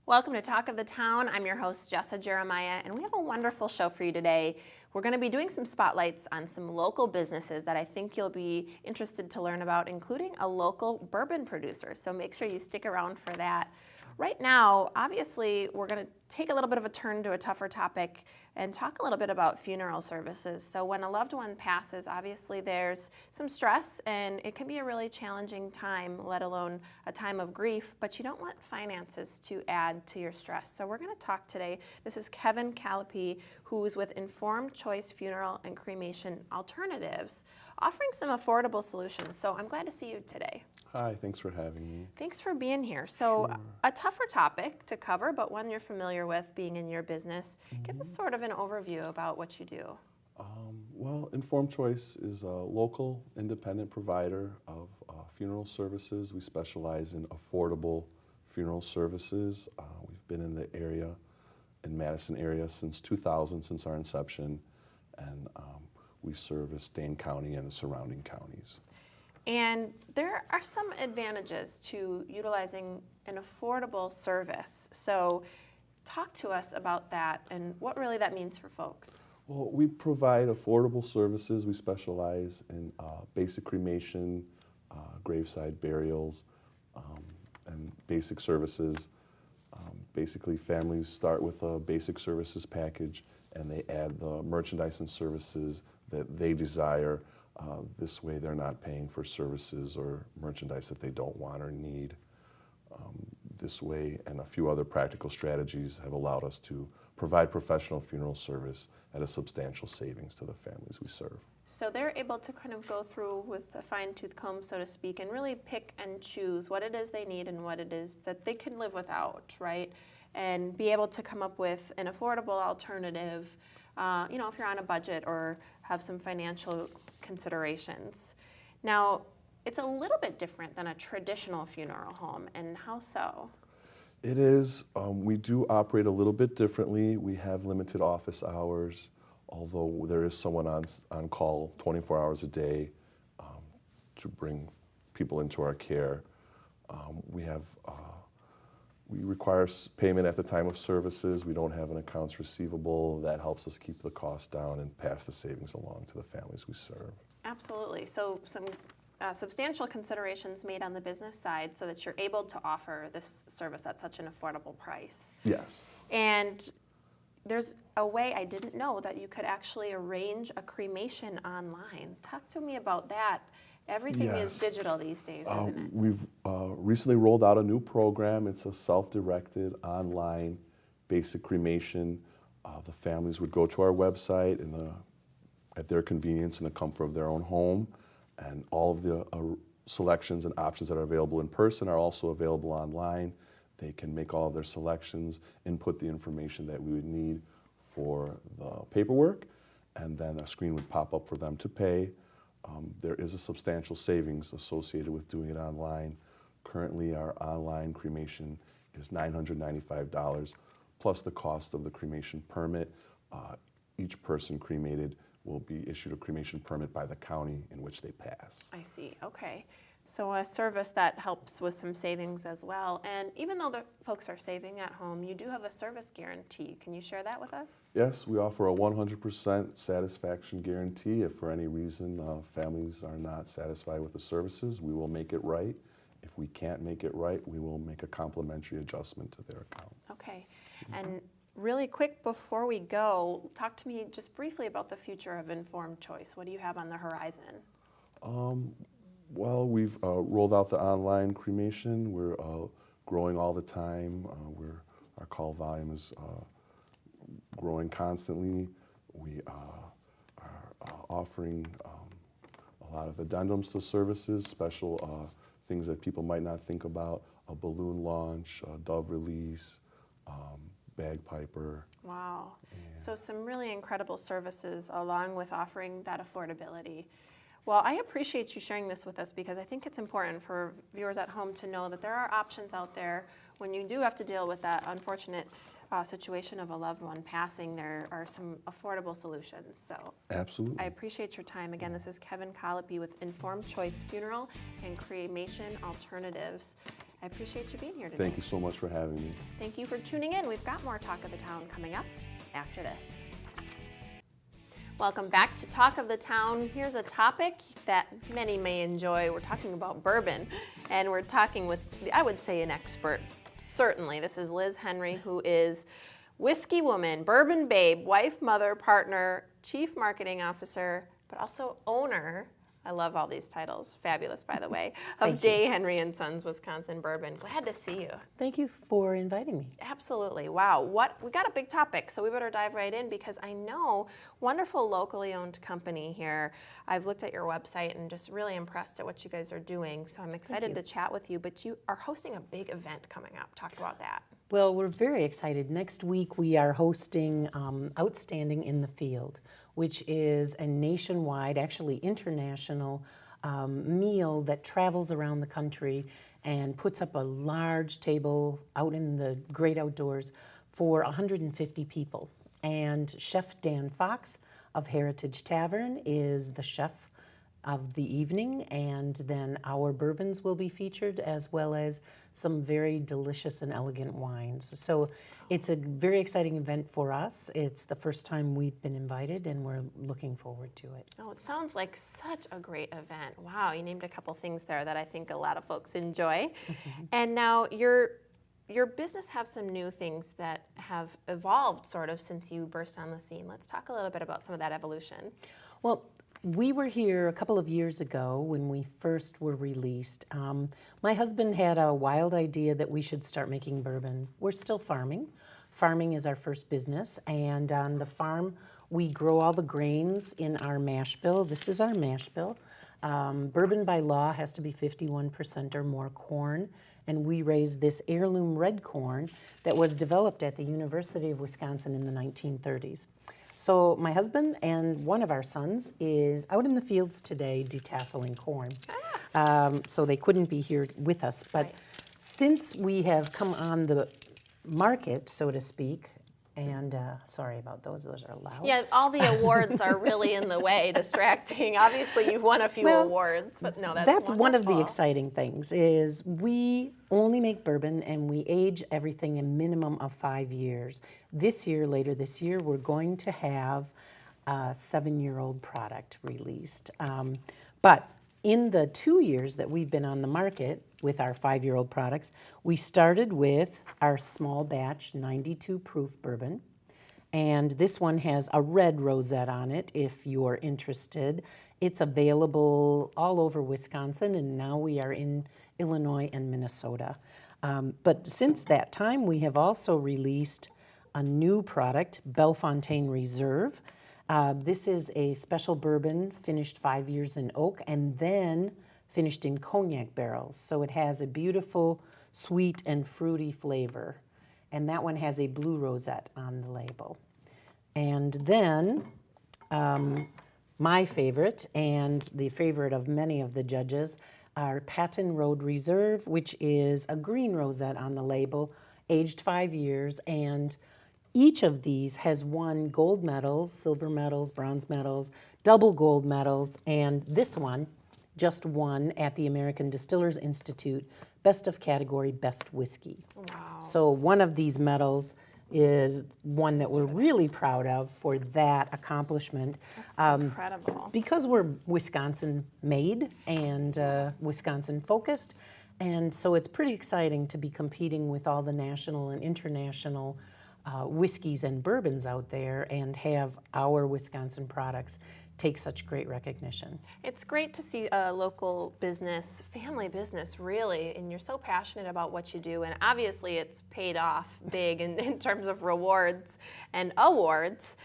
Welcome to Talk of the Town. I'm your host, Jessa Jeremiah, and we have a wonderful show for you today. We're going to be doing some spotlights on some local businesses that I think you'll be interested to learn about, including a local bourbon producer. So make sure you stick around for that. Right now, obviously, we're going to take a little bit of a turn to a tougher topic and talk a little bit about funeral services. So when a loved one passes, obviously there's some stress and it can be a really challenging time, let alone a time of grief, but you don't want finances to add to your stress. So we're going to talk today. This is Kevin Callipee, who's with Informed Choice Funeral and Cremation Alternatives, offering some affordable solutions. So I'm glad to see you today. Hi, thanks for having me. Thanks for being here. So Sure. a tougher topic to cover, but one you're familiar with being in your business. Give us sort of an overview about what you do. Well, Informed Choice is a local independent provider of funeral services. We specialize in affordable funeral services. We've been in the area, in Madison area, since 2000, since our inception, and we service Dane County and the surrounding counties. And there are some advantages to utilizing an affordable service. So talk to us about that and what really that means for folks. Well, we provide affordable services. We specialize in basic cremation, graveside burials, and basic services. Basically, families start with a basic services package and they add the merchandise and services that they desire. This way they're not paying for services or merchandise that they don't want or need. This way and a few other practical strategies have allowed us to provide professional funeral service at a substantial savings to the families we serve. So they're able to kind of go through with a fine-tooth comb, so to speak, and really pick and choose what it is they need and what it is that they can live without, right? And be able to come up with an affordable alternative, if you're on a budget or have some financial considerations. Now, it's a little bit different than a traditional funeral home, and how so? It is. We do operate a little bit differently. We have limited office hours, although there is someone on call 24 hours a day to bring people into our care. We require payment at the time of services. We don't have an accounts receivable. That helps us keep the cost down and pass the savings along to the families we serve. Absolutely. So some substantial considerations made on the business side so that you're able to offer this service at such an affordable price. Yes. And there's a way I didn't know that you could actually arrange a cremation online. Talk to me about that. Everything is digital these days, isn't it? We've recently rolled out a new program. It's a self-directed online basic cremation. The families would go to our website at their convenience in the comfort of their own home, and all of the selections and options that are available in person are also available online. They can make all of their selections, input the information that we would need for the paperwork, and then a screen would pop up for them to pay. There is a substantial savings associated with doing it online. Currently, our online cremation is $995, plus the cost of the cremation permit. Each person cremated will be issued a cremation permit by the county in which they pass. I see. Okay. So a service that helps with some savings as well. And even though the folks are saving at home, you do have a service guarantee. Can you share that with us? Yes, we offer a 100% satisfaction guarantee. If for any reason families are not satisfied with the services, we will make it right. If we can't make it right, we will make a complimentary adjustment to their account. Okay. And really quick before we go, talk to me just briefly about the future of Informed Choice. What do you have on the horizon? Well, we've rolled out the online cremation. We're growing all the time. Our call volume is growing constantly. We are offering a lot of addendums to services, special things that people might not think about, a balloon launch, a dove release, bagpiper. Wow. So some really incredible services along with offering that affordability. Well, I appreciate you sharing this with us because I think it's important for viewers at home to know that there are options out there when you do have to deal with that unfortunate situation of a loved one passing. There are some affordable solutions. So Absolutely. I appreciate your time. Again, this is Kevin Callipee with Informed Choice Funeral and Cremation Alternatives. I appreciate you being here today. Thank you so much for having me. Thank you for tuning in. We've got more Talk of the Town coming up after this. Welcome back to Talk of the Town. Here's a topic that many may enjoy. We're talking about bourbon, and we're talking with, I would say, an expert. Certainly, this is Liz Henry, who is whiskey woman, bourbon babe, wife, mother, partner, chief marketing officer, but also owner. I love all these titles, fabulous by the way, of J. Henry and Sons Wisconsin Bourbon. Glad to see you. Thank you for inviting me. Absolutely. Wow. We got a big topic, so we better dive right in because I know wonderful locally owned company here. I've looked at your website and just really impressed at what you guys are doing. So I'm excited to chat with you, but you are hosting a big event coming up. Talk about that. Well, we're very excited. Next week we are hosting Outstanding in the Field, which is a nationwide, actually international meal that travels around the country and puts up a large table out in the great outdoors for 150 people. And Chef Dan Fox of Heritage Tavern is the chef of the evening, and then our bourbons will be featured as well as some very delicious and elegant wines. So it's a very exciting event for us. It's the first time we've been invited and we're looking forward to it. Oh, it sounds like such a great event. Wow, you named a couple things there that I think a lot of folks enjoy. And now your business have some new things that have evolved sort of since you burst on the scene. Let's talk a little bit about some of that evolution. Well, we were here a couple of years ago when we first were released. My husband had a wild idea that we should start making bourbon. We're still farming. Farming is our first business, and on the farm we grow all the grains in our mash bill. This is our mash bill. Bourbon by law has to be 51% or more corn, and we raise this heirloom red corn that was developed at the University of Wisconsin in the 1930s. So my husband and one of our sons is out in the fields today detasseling corn. So they couldn't be here with us. But since we have come on the market, so to speak, and sorry about those are loud. Yeah, all the awards are really in the way, distracting. Obviously, you've won a few awards, but no, that's one of the wonderful. exciting things is we only make bourbon and we age everything a minimum of 5 years. Later this year, we're going to have a 7-year-old product released. But in the 2 years that we've been on the market with our 5-year-old products, we started with our small batch 92 proof bourbon. And this one has a red rosette on it if you're interested. It's available all over Wisconsin, and now we are in Illinois and Minnesota. But since that time, we have also released a new product, Bellefontaine Reserve. This is a special bourbon finished 5 years in oak and then finished in cognac barrels. So it has a beautiful, sweet and fruity flavor. And that one has a blue rosette on the label. And then my favorite, and the favorite of many of the judges, are Patton Road Reserve, which is a green rosette on the label, aged 5 years, and each of these has won gold medals, silver medals, bronze medals, double gold medals, and this one just won at the American Distillers Institute Best of Category Best Whiskey. Wow. So one of these medals is one that we're really proud of for that accomplishment. That's incredible. Because we're Wisconsin made and Wisconsin focused, and so it's pretty exciting to be competing with all the national and international whiskeys and bourbons out there and have our Wisconsin products take such great recognition. It's great to see a local business, family business, really, and you're so passionate about what you do, and obviously it's paid off big in terms of rewards and awards.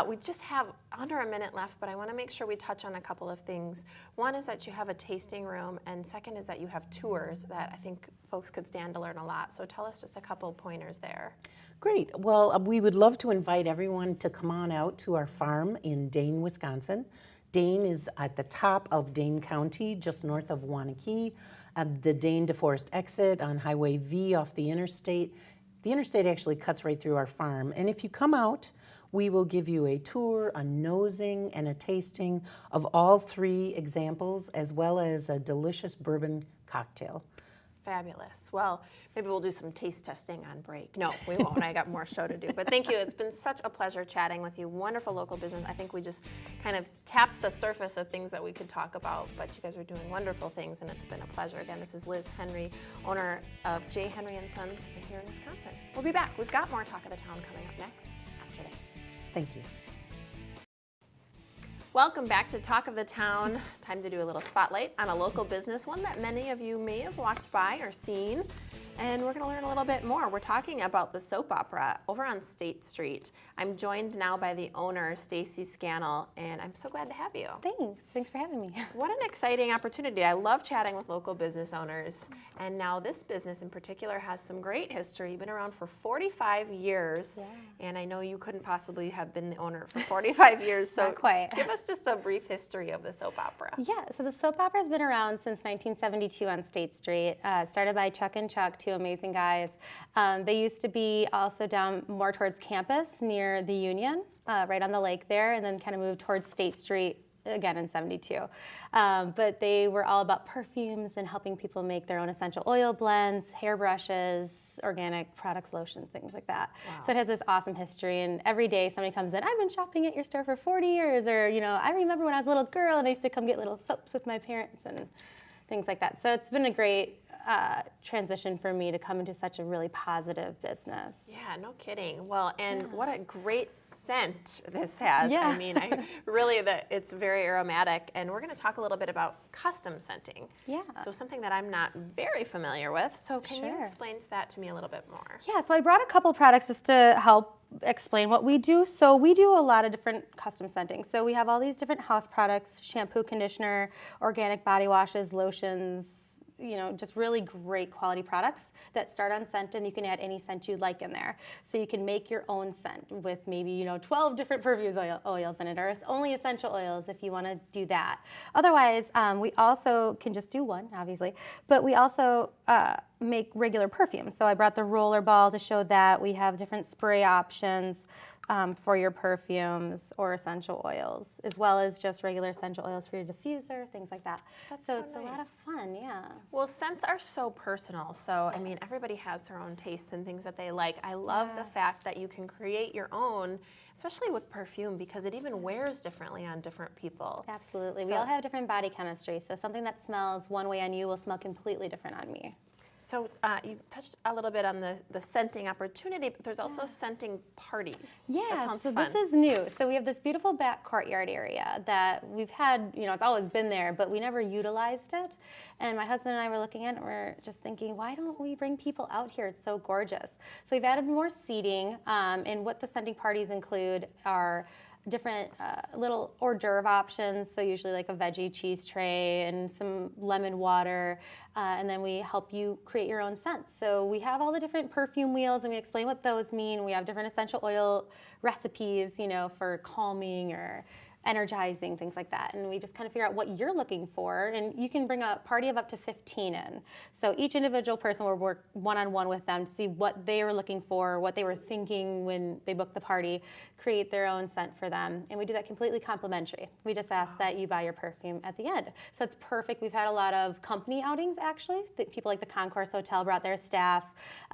We just have under a minute left, but I want to make sure we touch on a couple of things. One is that you have a tasting room, and second is that you have tours that I think folks could stand to learn a lot. So tell us just a couple pointers there. Great. Well, we would love to invite everyone to come on out to our farm in Dane, Wisconsin. Dane is at the top of Dane County, just north of Waunakee, at the Dane DeForest exit on Highway V off the interstate. The interstate actually cuts right through our farm. And if you come out, we will give you a tour, a nosing, and a tasting of all 3 examples, as well as a delicious bourbon cocktail. Fabulous. Well, maybe we'll do some taste testing on break. No, we won't. I got more show to do. But thank you. It's been such a pleasure chatting with you. Wonderful local business. I think we just kind of tapped the surface of things that we could talk about, but you guys are doing wonderful things, and it's been a pleasure. Again, this is Liz Henry, owner of J. Henry & Sons here in Wisconsin. We'll be back. We've got more Talk of the Town coming up next after this. Thank you. Welcome back to Talk of the Town. Time to do a little spotlight on a local business, one that many of you may have walked by or seen. And we're going to learn a little bit more. We're talking about the soap opera over on State Street. I'm joined now by the owner, Stacy Scannell, and I'm so glad to have you. Thanks for having me. What an exciting opportunity. I love chatting with local business owners. And now this business in particular has some great history. You've been around for 45 years. Yeah. And I know you couldn't possibly have been the owner for 45 years. So Not quite. give us just a brief history of the soap opera. Yeah, so the soap opera has been around since 1972 on State Street. Started by Chuck and Chuck, two amazing guys. They used to be also down more towards campus near the Union, right on the lake there, and then kind of moved towards State Street again in 72. But they were all about perfumes and helping people make their own essential oil blends, hairbrushes, organic products, lotions, things like that. Wow. So it has this awesome history, and every day somebody comes in, I've been shopping at your store for 40 years, or, you know, I remember when I was a little girl and I used to come get little soaps with my parents and things like that. So it's been a great transition for me to come into such a really positive business. Yeah, no kidding. Well, and what a great scent this has. Yeah. I mean, it's very aromatic, and we're going to talk a little bit about custom scenting. Yeah. So something that I'm not very familiar with. So can you Sure. explain that to me a little bit more? Yeah, so I brought a couple products just to help explain what we do. So we do a lot of different custom scenting. So we have all these different house products, shampoo, conditioner, organic body washes, lotions, you know, just really great quality products that start on scent, and you can add any scent you'd like in there. So you can make your own scent with maybe, you know, 12 different perfumes oils in it, or only essential oils if you want to do that. Otherwise, we also can just do one, obviously, but we also make regular perfumes. So I brought the rollerball to show that we have different spray options for your perfumes or essential oils, as well as just regular essential oils for your diffuser, things like that. That's So so it's a lot of nice. fun, yeah. Well, scents are so personal. So, I mean, everybody has their own tastes and things that they like. I love the fact that you can create your own, especially with perfume, because it even wears differently on different people. Absolutely. We So- all have different body chemistry, so something that smells one way on you will smell completely different on me. So you touched a little bit on the scenting opportunity, but there's also scenting parties. Yeah, That sounds so fun. this is new. So we have this beautiful back courtyard area that we've had, you know, it's always been there, but we never utilized it. And my husband and I were looking at it and we're just thinking, why don't we bring people out here? It's so gorgeous. So we've added more seating, and what the scenting parties include are different little hors d'oeuvre options, so usually like a veggie cheese tray and some lemon water, and then we help you create your own scents. So we have all the different perfume wheels and we explain what those mean. We have different essential oil recipes, you know, for calming or energizing, things like that. And we just kind of figure out what you're looking for, and you can bring a party of up to 15 in. So each individual person will work one-on-one with them to see what they were looking for, what they were thinking when they booked the party, create their own scent for them. And we do that completely complimentary. We just ask that you buy your perfume at the end. So it's perfect. We've had a lot of company outings, actually. People like the Concourse Hotel brought their staff.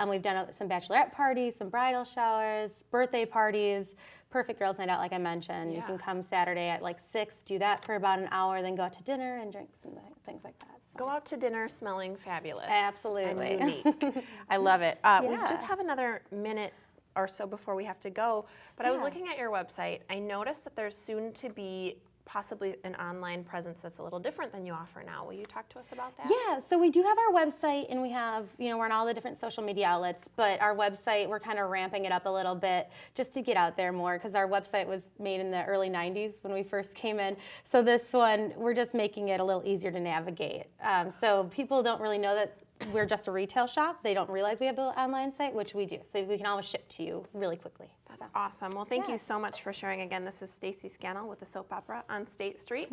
We've done some bachelorette parties, some bridal showers, birthday parties. Perfect girls' night out, like I mentioned. You Yeah. can come Saturday at like 6, do that for about an hour, then go out to dinner and drinks and things like that. So. Go out to dinner smelling fabulous. Absolutely. And unique. I love it. We Yeah. just have another minute or so before we have to go, but I was Yeah. looking at your website. I noticed that there's soon to be possibly an online presence that's a little different than you offer now. Will you talk to us about that? Yeah, so we do have our website, and we have, you know, we're on all the different social media outlets, but our website, we're kind of ramping it up a little bit just to get out there more, because our website was made in the early 90s when we first came in. So this one, we're just making it a little easier to navigate. So people don't really know that we're just a retail shop. They don't realize we have the online site, which we do. So we can always ship to you really quickly. That's awesome. Well, thank Yeah. you so much for sharing again. This is Stacy Scannell with the Soap Opera on State Street.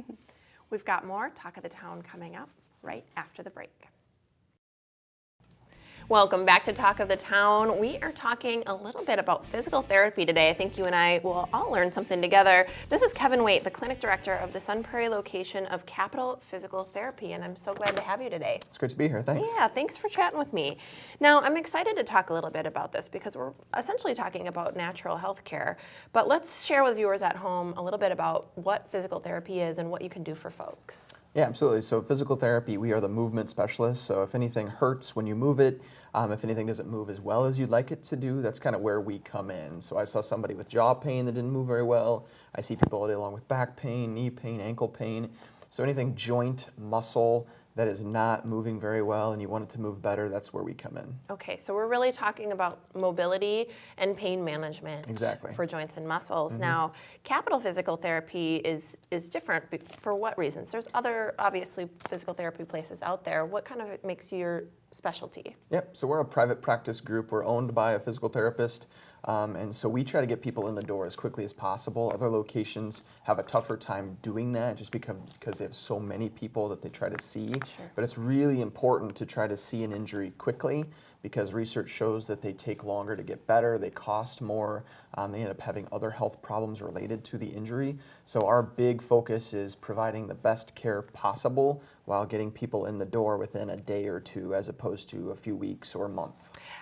We've got more Talk of the Town coming up right after the break. Welcome back to Talk of the Town. We are talking a little bit about physical therapy today. I think you and I will all learn something together. This is Kevin Waite, the clinic director of the Sun Prairie location of Capital Physical Therapy, and I'm so glad to have you today. It's great to be here. Thanks. Yeah, thanks for chatting with me. Now, I'm excited to talk a little bit about this because we're essentially talking about natural health care, but let's share with viewers at home a little bit about what physical therapy is and what you can do for folks. Yeah, absolutely. So physical therapy, we are the movement specialists. So if anything hurts when you move it, if anything doesn't move as well as you'd like it to do, that's kind of where we come in. So I saw somebody with jaw pain that didn't move very well. I see people all day long with back pain, knee pain, ankle pain. So anything joint, muscle that is not moving very well and you want it to move better, that's where we come in. Okay, so we're really talking about mobility and pain management Exactly. for joints and muscles. Now, Capital Physical Therapy is different for what reasons? There's other, obviously, physical therapy places out there. What kind of makes you your specialty? Yep, so we're a private practice group. We're owned by a physical therapist. And so we try to get people in the door as quickly as possible. Other locations have a tougher time doing that just because they have so many people that they try to see. Sure. But it's really important to try to see an injury quickly because research shows that they take longer to get better, they cost more, they end up having other health problems related to the injury. So our big focus is providing the best care possible while getting people in the door within a day or two as opposed to a few weeks or a month.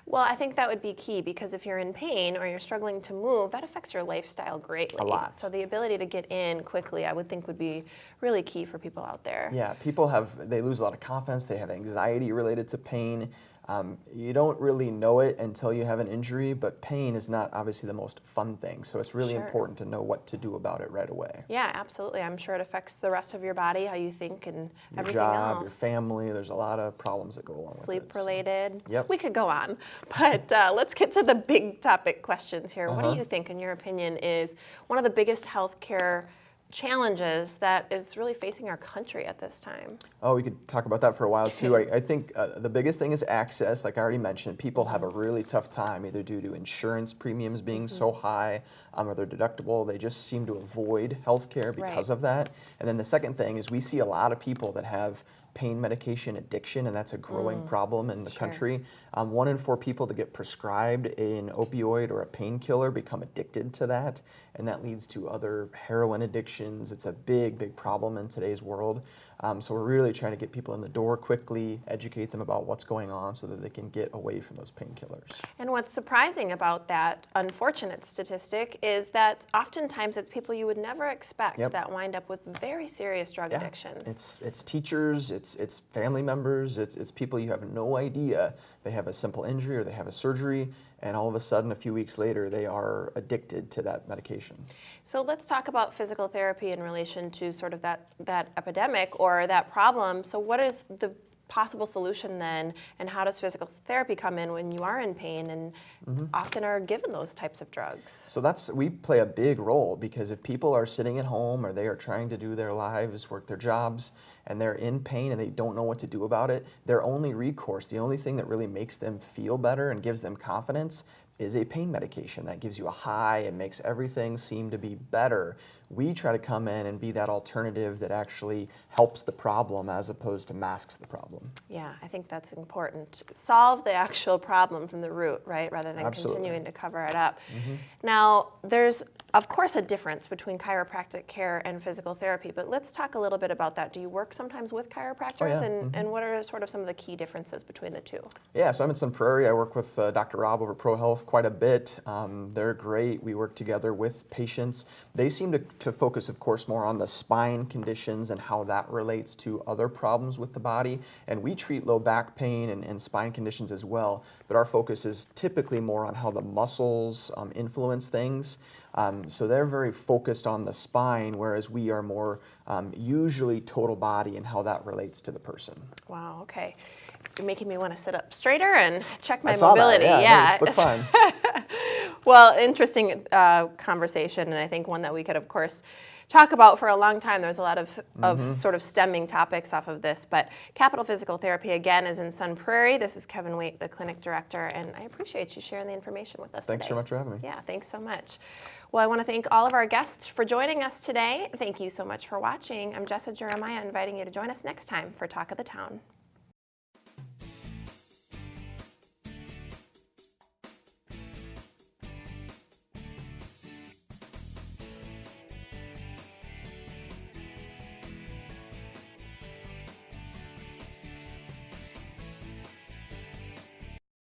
Well, I think that would be key because if you're in pain or you're struggling to move, that affects your lifestyle greatly. A lot. So the ability to get in quickly, I would think would be really key for people out there. Yeah, people they lose a lot of confidence, they have anxiety related to pain. You don't really know it until you have an injury, but pain is not obviously the most fun thing. So it's really Sure. important to know what to do about it right away. Yeah, absolutely. I'm sure it affects the rest of your body, how you think, and Your everything job, else. your family, there's a lot of problems that go along with it. Sleep so- related. Yep. We could go on, but let's get to the big topic questions here. What Uh-huh. do you think, in your opinion, is one of the biggest healthcare challenges that is really facing our country at this time? Oh, we could talk about that for a while too. I think the biggest thing is access. Like I already mentioned, people have a really tough time either due to insurance premiums being so high or their deductible. They just seem to avoid healthcare because Right. of that. And then the second thing is we see a lot of people that have pain medication addiction, and that's a growing problem in the Sure. country. 1 in 4 people that get prescribed an opioid or a painkiller become addicted to that, and that leads to other heroin addictions. It's a big, big problem in today's world. So we're really trying to get people in the door quickly, educate them about what's going on so that they can get away from those painkillers. And what's surprising about that unfortunate statistic is that oftentimes it's people you would never expect Yep. that wind up with very serious drug Yeah, addictions. It's teachers, it's family members, it's people you have no idea. They have a simple injury or they have a surgery, and all of a sudden, a few weeks later, they are addicted to that medication. So let's talk about physical therapy in relation to sort of that epidemic or that problem. So what is the possible solution then, and how does physical therapy come in when you are in pain and often are given those types of drugs? So we play a big role because if people are sitting at home or they are trying to do their lives, work their jobs, and they're in pain and they don't know what to do about it, their only recourse, the only thing that really makes them feel better and gives them confidence is a pain medication that gives you a high and makes everything seem to be better. We try to come in and be that alternative that actually helps the problem as opposed to masks the problem. Yeah, I think that's important. Solve the actual problem from the root, right, rather than Absolutely. continuing to cover it up. Now, there's, of course, a difference between chiropractic care and physical therapy, but let's talk a little bit about that. Do you work sometimes with chiropractors, and what are sort of some of the key differences between the two? Yeah, so I'm in Sun Prairie. I work with Dr. Rob over Pro Health quite a bit. They're great. We work together with patients. They seem to focus, of course, more on the spine conditions and how that relates to other problems with the body. And we treat low back pain and spine conditions as well, but our focus is typically more on how the muscles influence things. So they're very focused on the spine, whereas we are more usually total body and how that relates to the person. Wow, okay. You're making me want to sit up straighter and check my I saw mobility. That, Yeah. No, but fine. Well, interesting conversation, and I think one that we could, of course, talk about for a long time. There's a lot of sort of stemming topics off of this, but Capital Physical Therapy, again, is in Sun Prairie. This is Kevin Waite, the clinic director, and I appreciate you sharing the information with us Thanks today. so much for having me. Yeah, thanks so much. Well, I want to thank all of our guests for joining us today. Thank you so much for watching. I'm Jessa Jeremiah, inviting you to join us next time for Talk of the Town.